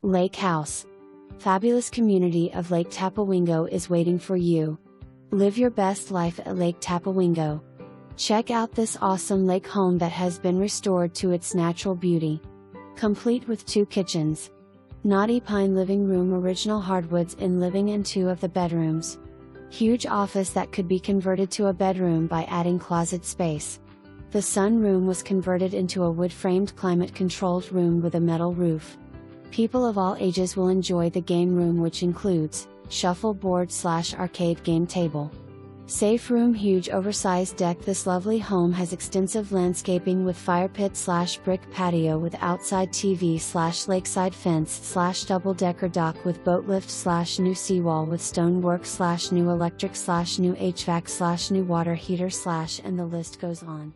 Lake House. Fabulous community of Lake Tapawingo is waiting for you. Live your best life at Lake Tapawingo. Check out this awesome lake home that has been restored to its natural beauty. Complete with 2 kitchens. Knotty pine living room, original hardwoods in living and 2 of the bedrooms. Huge office that could be converted to a bedroom by adding closet space. The sun room was converted into a wood-framed climate-controlled room with a metal roof. People of all ages will enjoy the game room, which includes shuffleboard/arcade game table. Safe room, huge oversized deck. This lovely home has extensive landscaping with firepit/brick patio with outside TV/lakeside fence/double-decker dock with boatlift/new seawall with stonework/new electric/new HVAC/new water heater/ and the list goes on.